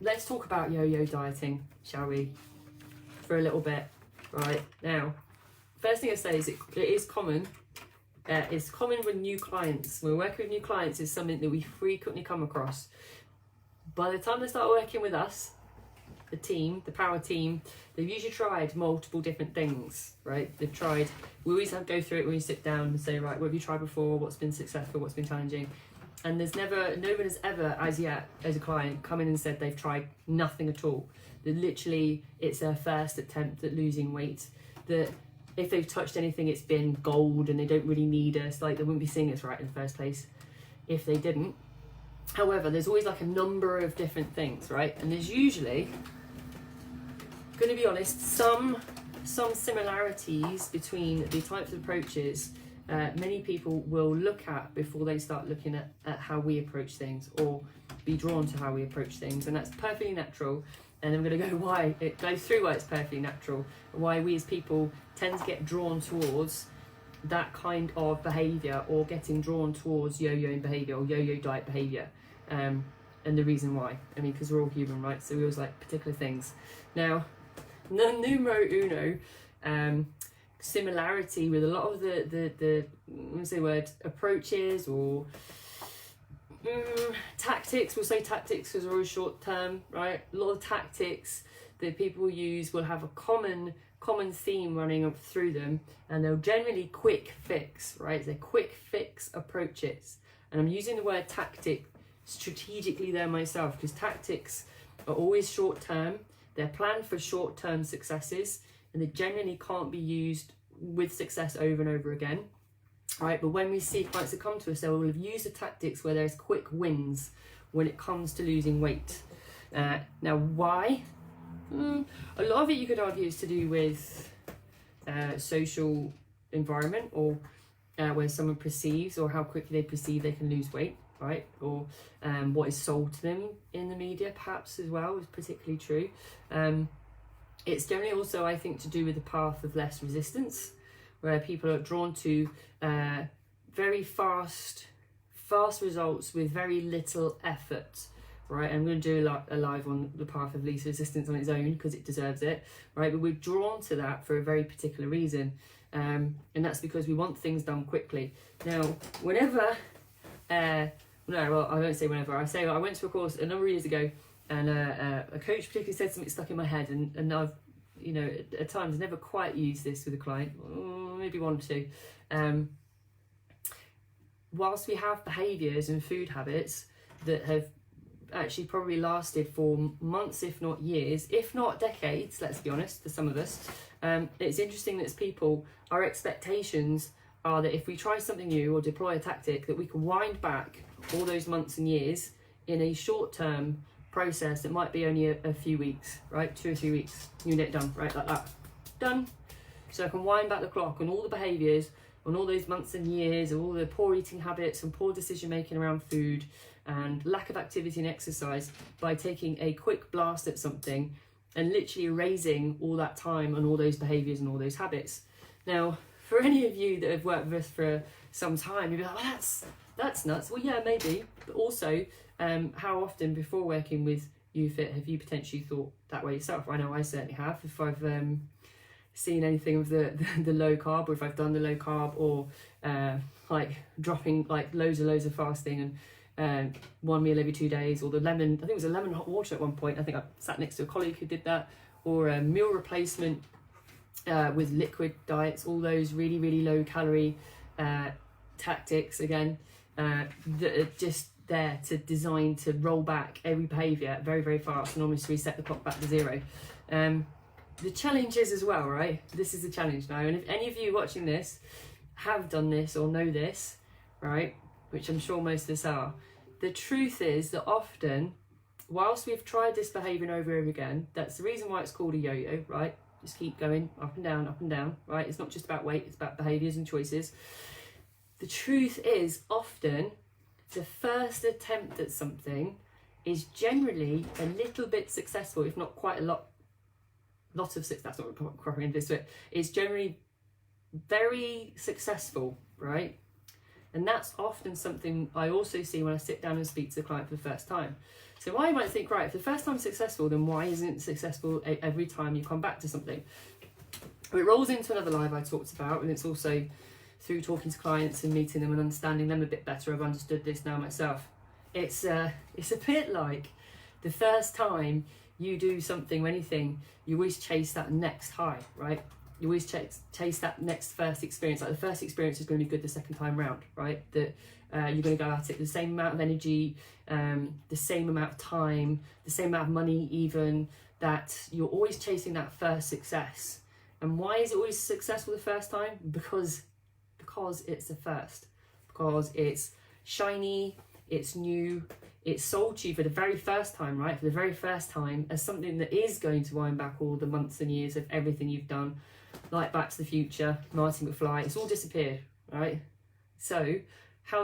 let's talk about yo-yo dieting, shall we, for a little bit. Right, now, first thing I say is it is common. It's common with new clients. When we're working with new clients, it's something that we frequently come across. By the time they start working with us, the team, the power team, they've usually tried multiple different things, right? They've tried, we always have to go through it when we sit down and say, right, what have you tried before? What's been successful? What's been challenging? And there's never, no one has ever, as yet, as a client, come in and said they've tried nothing at all. That literally, it's their first attempt at losing weight. That if they've touched anything, it's been gold and they don't really need us. Like, they wouldn't be seeing us right in the first place if they didn't. However, there's always like a number of different things, right? And there's usually, going to be honest, some similarities between the types of approaches many people will look at before they start looking at how we approach things, or be drawn to how we approach things. And that's perfectly natural. And I'm going to go through why it's perfectly natural, why we as people tend to get drawn towards that kind of behaviour, or getting drawn towards yo-yoing behaviour or yo-yo diet behaviour, and the reason why. I mean, because we're all human, right? So we always like particular things. Now, numero uno, similarity with a lot of the let's say word, approaches or tactics. We'll say tactics because we're always short term, right? A lot of tactics that people use will have a common theme running up through them, and they're generally quick fix, right? They're quick fix approaches. And I'm using the word tactic strategically there myself, because tactics are always short term. They're planned for short term successes, and they generally can't be used with success over and over again, right? But when we see clients that come to us, they will have used the tactics where there's quick wins when it comes to losing weight. Now, why? A lot of it, you could argue, is to do with social environment, or where someone perceives, or how quickly they perceive they can lose weight, right? Or what is sold to them in the media, perhaps, as well, is particularly true. It's generally also, I think, to do with the path of less resistance, where people are drawn to very fast results with very little effort, right? I'm going to do a live on the path of least resistance on its own, because it deserves it, right? But we're drawn to that for a very particular reason, and that's because we want things done quickly. Now, whenever, I don't say whenever, I say I went to a course a number of years ago, and a coach particularly said something stuck in my head, and I've, at times never quite used this with a client, maybe one or two. Whilst we have behaviours and food habits that have actually probably lasted for months, if not years, if not decades, let's be honest, for some of us, it's interesting that as people, our expectations are that if we try something new or deploy a tactic, that we can wind back all those months and years in a short-term process that might be only a few weeks, right? 2 or 3 weeks, you get it done, right? Like that, done. So I can wind back the clock on all the behaviours, on all those months and years, of all the poor eating habits and poor decision making around food and lack of activity and exercise, by taking a quick blast at something and literally erasing all that time and all those behaviours and all those habits. Now, for any of you that have worked with us for some time, you'll be like, well, that's nuts. Well, yeah, maybe, but also, how often before working with YouFit have you potentially thought that way yourself? I know I certainly have. If I've seen anything of the low carb, or if I've done the low carb, or like dropping like loads of fasting and one meal every 2 days, or the lemon, I think it was a lemon hot water at one point. I think I sat next to a colleague who did that, or a meal replacement with liquid diets, all those really low calorie tactics again, that are just there to design to roll back every behaviour very fast and almost reset the clock back to zero. The challenge is as well, right? This is the challenge now, and if any of you watching this have done this or know this, right, which I'm sure most of us are, the truth is that often, whilst we've tried this behaviour over and over again, that's the reason why it's called a yo-yo, right? Just keep going up and down, right? It's not just about weight, it's about behaviours and choices. The truth is, often, the first attempt at something is generally a little bit successful, if not quite a lot of success. That's not proper English, but it's generally very successful, right? And that's often something I also see when I sit down and speak to the client for the first time. So why you might think, right, if the first time's successful, then why isn't it successful every time you come back to something? It rolls into another live I talked about, and it's also through talking to clients and meeting them and understanding them a bit better. I've understood this now myself. It's a bit like the first time you do something or anything, you always chase that next high, right? You always chase that next first experience. Like the first experience is going to be good the second time round, right? That you're going to go at it the same amount of energy, the same amount of time, the same amount of money even, that you're always chasing that first success. And why is it always successful the first time? Because it's the first. Because it's shiny, it's new, it's sold to you for the very first time, right? For the very first time as something that is going to wind back all the months and years of everything you've done, like Back to the Future, Marty McFly, it's all disappeared, right? So how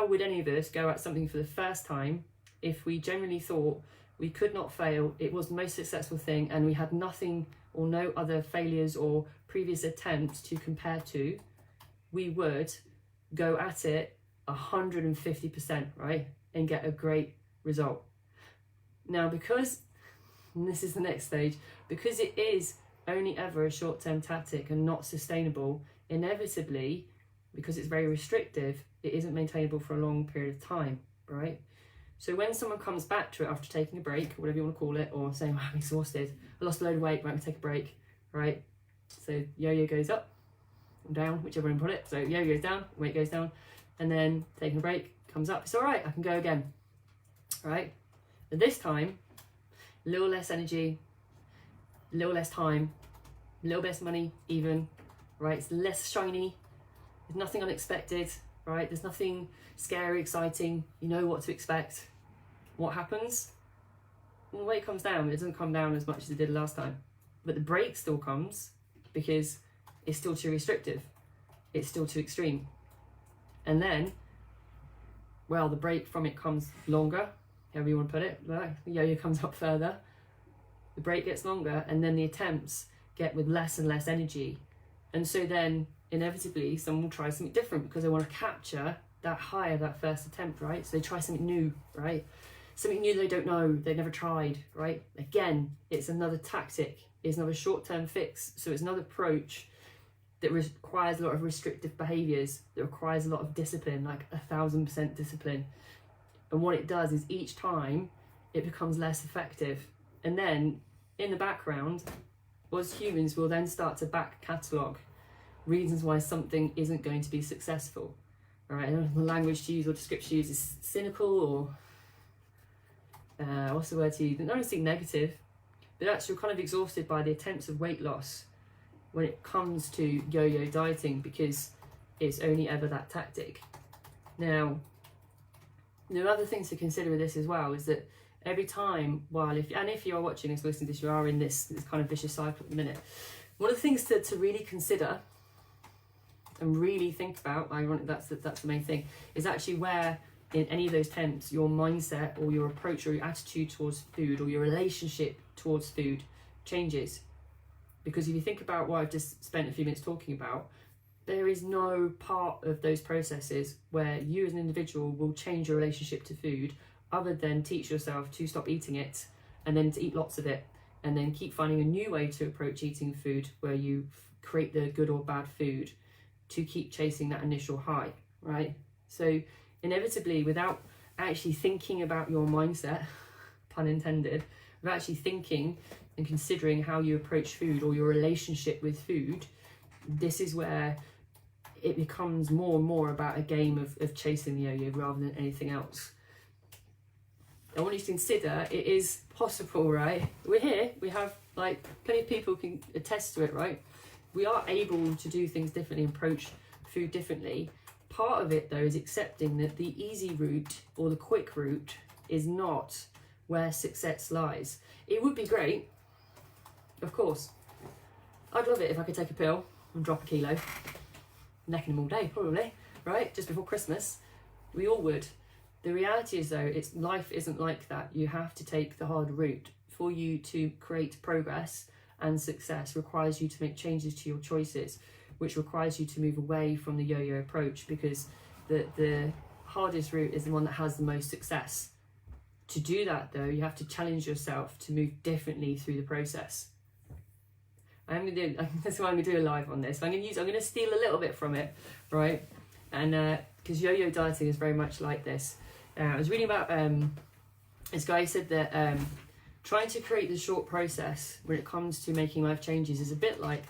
would any of us go at something for the first time if we generally thought we could not fail, it was the most successful thing, and we had nothing or no other failures or previous attempts to compare to? We would go at it 150%, right? And get a great result. Now, because, and this is the next stage, because it is only ever a short-term tactic and not sustainable, inevitably, because it's very restrictive, it isn't maintainable for a long period of time, right? So when someone comes back to it after taking a break, whatever you want to call it, or saying, I'm exhausted, I lost a load of weight, right, I'm gonna take a break, right? So yo-yo goes up or down, whichever one you put it. So yo goes down, weight goes down, and then taking a break, comes up, it's all right, I can go again, right? But this time, a little less energy, a little less time, a little less money even, right? It's less shiny, there's nothing unexpected, right? There's nothing scary, exciting, you know what to expect. What happens? Well, the weight comes down, it doesn't come down as much as it did last time. But the break still comes because it's still too restrictive, it's still too extreme. And then, well, the break from it comes longer, however you want to put it, the yo-yo comes up further, the break gets longer, and then the attempts get with less and less energy. And so then, inevitably, someone will try something different because they want to capture that high of that first attempt, right? So they try something new, right? Something new they don't know, they've never tried, right? Again, it's another tactic, it's another short-term fix, so it's another approach that requires a lot of restrictive behaviours, that requires a lot of discipline, like 1000% discipline. And what it does is each time it becomes less effective. And then in the background, us humans will then start to back catalogue reasons why something isn't going to be successful. All right, I don't know the language to use or description to use is cynical, or what's the word to use? Not necessarily negative, but actually kind of exhausted by the attempts of weight loss when it comes to yo-yo dieting, because it's only ever that tactic. Now, there are other things to consider with this as well, is that every time, if you are watching this, listening to this, you are in this kind of vicious cycle at the minute. One of the things to really consider and really think about, ironic, that's the main thing, is actually where in any of those attempts your mindset or your approach or your attitude towards food or your relationship towards food changes. Because if you think about what I've just spent a few minutes talking about, there is no part of those processes where you as an individual will change your relationship to food other than teach yourself to stop eating it and then to eat lots of it, and then keep finding a new way to approach eating food where you create the good or bad food to keep chasing that initial high, right? So inevitably, without actually thinking about your mindset, pun intended, without actually thinking and considering how you approach food or your relationship with food, this is where it becomes more and more about a game of chasing the yo-yo rather than anything else. I want you to consider it is possible, right? We're here, we have like plenty of people can attest to it, right? We are able to do things differently, approach food differently. Part of it though is accepting that the easy route or the quick route is not where success lies. It would be great, of course. I'd love it if I could take a pill and drop a kilo, necking them all day probably, right? Just before Christmas. We all would. The reality is though, life isn't like that. You have to take the hard route. For you to create progress and success requires you to make changes to your choices, which requires you to move away from the yo-yo approach, because the hardest route is the one that has the most success To do that though, you have to challenge yourself to move differently through the process. That's why I'm gonna do a live on this. I'm gonna steal a little bit from it, right? And because yo-yo dieting is very much like this. I was reading about this guy said that trying to create the short process when it comes to making life changes is a bit like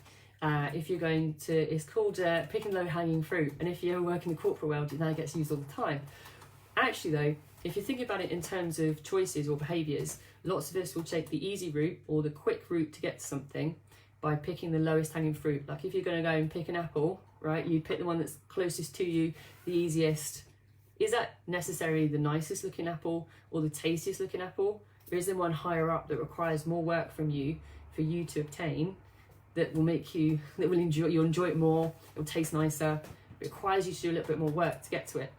if you're going to, it's called picking low-hanging fruit. And if you work in the corporate world, that gets used all the time. Actually though, if you're thinking about it in terms of choices or behaviours, lots of us will take the easy route or the quick route to get to something by picking the lowest hanging fruit. Like if you're going to go and pick an apple, right, you pick the one that's closest to you, the easiest. Is that necessarily the nicest looking apple or the tastiest looking apple? Or is there one higher up that requires more work from you for you to obtain, that will make you, that will enjoy, you'll enjoy it more, it'll taste nicer, it requires you to do a little bit more work to get to it.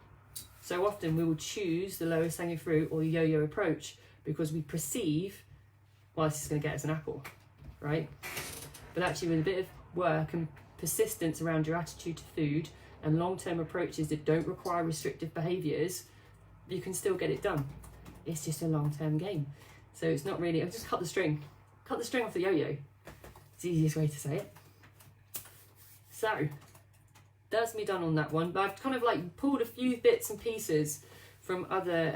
So often we will choose the lowest hanging fruit or the yo-yo approach because we perceive, well, this is going to get us an apple, right? But actually with a bit of work and persistence around your attitude to food and long-term approaches that don't require restrictive behaviours, you can still get it done. It's just a long-term game. So it's not really, I've just cut the string off the yo-yo. It's the easiest way to say it. So that's me done on that one, but I've kind of like pulled a few bits and pieces from other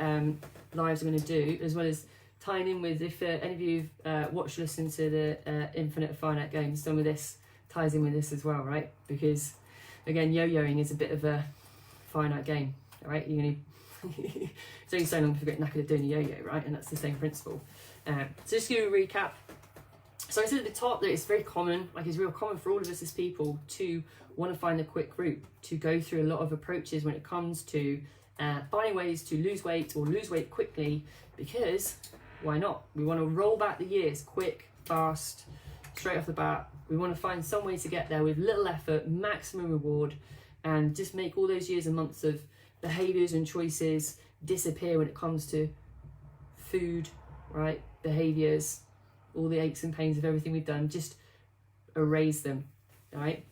lives I'm going to do, as well as tying in with, if any of you watched, listened to the Infinite Finite Games, some of this ties in with this as well, right? Because again, yo-yoing is a bit of a finite game, all right? You're going to, it's only so long before you get knackered of doing a yo-yo, right? And that's the same principle. So just to give you a recap. So I said at the top that it's very common, like it's real common for all of us as people to want to find the quick route, to go through a lot of approaches when it comes to finding ways to lose weight or lose weight quickly, because why not? We want to roll back the years quick, fast, straight off the bat. We want to find some way to get there with little effort, maximum reward, and just make all those years and months of behaviours and choices disappear when it comes to food, right? Behaviours, all the aches and pains of everything we've done, just erase them, right?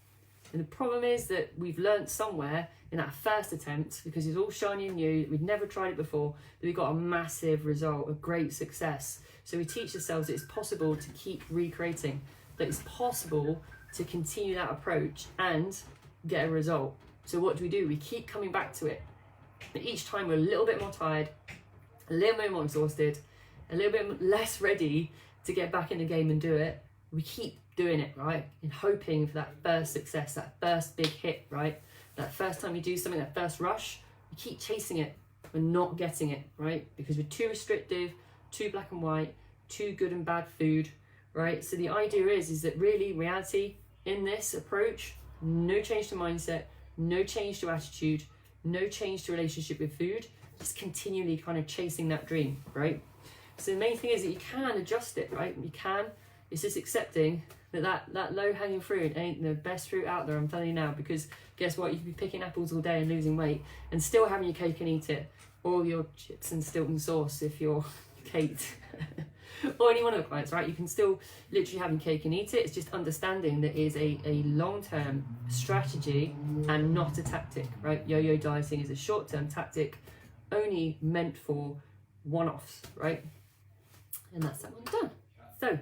And the problem is that we've learnt somewhere in that first attempt, because it's all shiny and new, we'd never tried it before, that we got a massive result, a great success. So we teach ourselves that it's possible to keep recreating, that it's possible to continue that approach and get a result. So what do? We keep coming back to it. But each time we're a little bit more tired, a little bit more exhausted, a little bit less ready to get back in the game and do it. We keep doing it, right? And hoping for that first success, that first big hit, right? That first time you do something, that first rush, we keep chasing it. We're not getting it, right? Because we're too restrictive, too black and white, too good and bad food, right? So the idea is that really reality in this approach, no change to mindset, no change to attitude, no change to relationship with food, just continually kind of chasing that dream, right? So the main thing is that you can adjust it, right? You can. It's just accepting that low-hanging fruit ain't the best fruit out there, I'm telling you now, because guess what? You could be picking apples all day and losing weight and still having your cake and eat it, or your chips and Stilton sauce if you're Kate, or any one of the clients, right? You can still literally have your cake and eat it. It's just understanding that it is a long-term strategy and not a tactic, right? Yo-yo dieting is a short-term tactic only meant for one-offs, right? And that's that one done. So,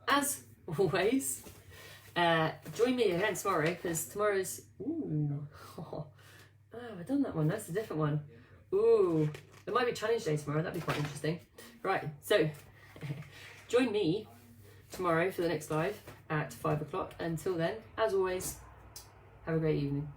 as always, join me again tomorrow, because tomorrow's, I've done that one, that's a different one. Ooh, there might be challenge day tomorrow, that'd be quite interesting. Right, so, join me tomorrow for the next live at 5 o'clock. Until then, as always, have a great evening.